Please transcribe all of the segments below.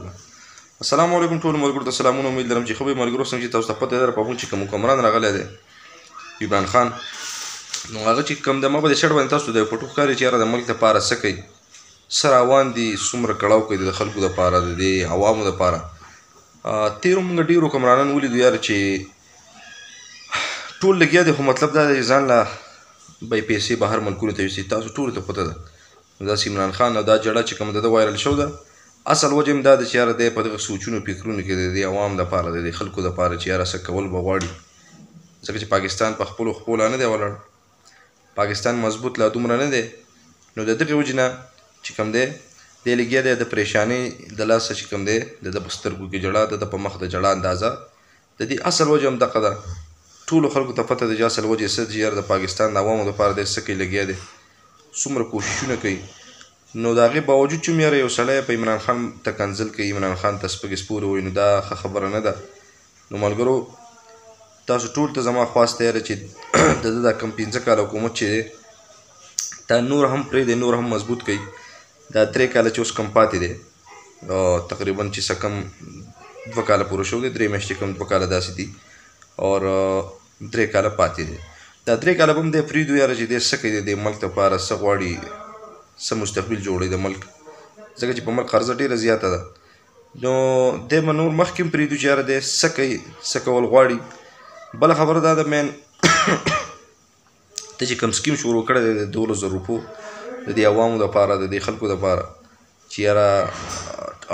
الله. السلام علیکم ټول ملګرو ته سلامونه. امید لرم چې ښه به ملګرو څنګه چې تاسو ته پته ده په موږ چې کوم عمران راغلی دی عمران خان نو هغه چې کوم د ما به د شړ باندې تاسو د فوټو ښکاري چې یاره د ملک دپاره څه کوي څه روان دي څومره کړاو کوي د خلکو دپاره د دې عوامو دپاره. تېرو موږ ډېرو حکمرانان ولیدو یاره چې ټول لګیا دي خو مطلب دا دی چې ځان له به یې پیسې بهر ملکونو ته یوسي. تاسو ټولو ته پته ده نو داسې عمران خان او دا جړه چې کومه د ده وایرل شو ده اصل وجه هم دا ده چې یاره دی په دغه سوچونو فکرونو کې د دې عوام دپاره د دې خلکو دپاره چې یاره څه کول به غواړي ځکه چې پاکستان په خپلو خپو لا نه دی ولاړ. پاکستان مضبوط لا دومره نه دی نو د دغې وجې نه چې کوم دی دی لګیا دی د پریشانۍ د لاسه چې کوم دی د ده په سترګو کې جړه د ده په مخ د جړه اندازه د دې اصل وجه هم دغه ده. ټولو خلکو ته پته ده چې اصل وجه څه چې یاره د پاکستان د عوامو دپاره دی څه کوي لګیا دی څومره کوششونه کوي. نو د هغې باوجود چې یاره یو سړی په عمران خان ته کنځل کوي عمران خان ته سپکې سپورې وایي نو دا ښه خبره نه ده. نو ملګرو تاسو ټول ته زما خواست دی یاره چې د ده دا کوم 15 کاله حکومت چې دی دا نور هم پرېږدی نور هم مضبوط کوي. دا 3 کاله چې اوس کم پاتې دی تقریبا چې څه کم 2 کاله پوره شوي دي 3 میاشتې کم 2 کاله داسې دي اور 3 کاله پاتې دی. دا 3 کاله به هم دی پرېږدو یاره چې دی څه کوي د دې ملک دپاره څه غواړي څه مستقبل جوړوي د ملک ځکه چې په ملک قرضه ډېره زیاته ده. نو دی به نور مخکې هم پرېږدو چې یاره دی څه کوي څه کول غواړي. بله خبره دا ده مین ته چې کوم سکیم شروع کړی دی د 12,000 روپو د دې عوامو دپاره د دې خلکو دپاره چې یاره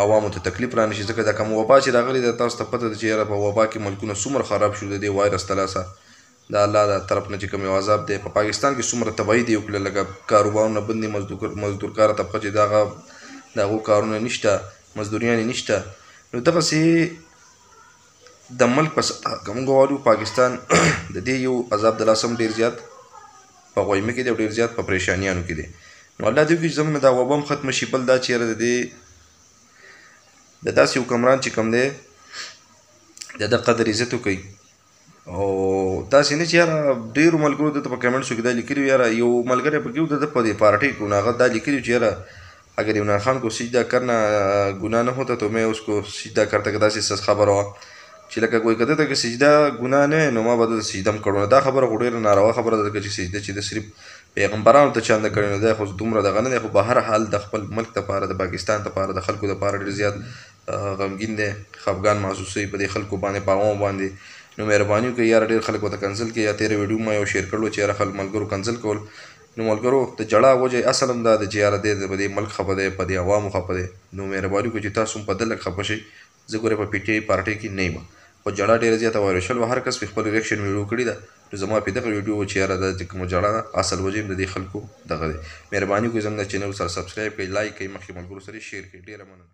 عوامو ته تکلیف را نشي ځکه دا کوم وبا چې راغلی ده تاسو ته پته ده چې یاره په وبا کې ملکونه څومره خراب شو د دې وایرس ته لاسه د الله د طرف نه چې کوم یو عذاب دی. په پاکستان کې څومره تباهي دی وکړله لکه کاروبارونه بند دي مزدورکاره طبقه چې د هغو کارونه نشته مزدوریانې نشته. نو دغسې د ملک په سطحه که موږ ووایو پاکستان د دې یو عذاب د لاسه هم ډېر زیات په غویمه کې دی او ډېر زیات په پریشانیانو کې دی. نو الله دې وکړي چې زموږ نه دا وبا هم ختمه شي. بل دا چې یاره د دې د داسې حکمران چې کوم دی د ده قدر عزت وکوي او داسې نه چې یاره ډېرو ملګرو دته په کمنټسو کې دا لیکلي وي یاره یو ملګری پکې و د ده په دې پارټۍ کې هغه دا لیکلي چې یاره اگر عمران خان کو سجدہ کرنا گناہ نہ ہوتا تو میں اس کو سجدہ کرتا کہ داسې خبره وه چې لکه کوئی کته ته که سجده ګناه نه نو ما به د سجده هم کړو. دا خبره خو ډېره ناروا خبره ده ځکه چې سجده چې د صرف پیغمبرانو ته چا نه کړې نو دا خو دومره دغه نه دی خو به هر حال د خپل ملک دپاره د پاکستان دپاره د خلکو دپاره ډېر زیات غمګین دی خفګان محسوسوي په دې خلکو باندې په عوامو باندې. نو مهرباني وکړئ یاره ډېر خلک ورته کنسل کړي یا تېره ویډیو ما یو شیر کړلو چې یاره خلک ملګرو کنسل کول. نو ملګرو د جړا وجه اصل هم دا دی چې یاره دی په دې ملک خفه دی په دې عوامو خفه دی. نو مهرباني وکړئ چې تاسو هم په ده لږ خفه شئ. زه ګورې په پي ټي آی پارټۍ کې نه یم خو جړه ډېره زیاته وایرل شوه هر کس پې خپل ریاکشن ویډیو کړې ده. نو زما پې دغه ویډیو چې یاره دا چې کومه جړه ده اصل وجه هم د دې خلکو دغه دی. مهرباني وکړئ زموږ چینل سره سبسکرایب کړئ لایک کړئ مخکې ملګرو سره شیر کړئ. ډېره مننه.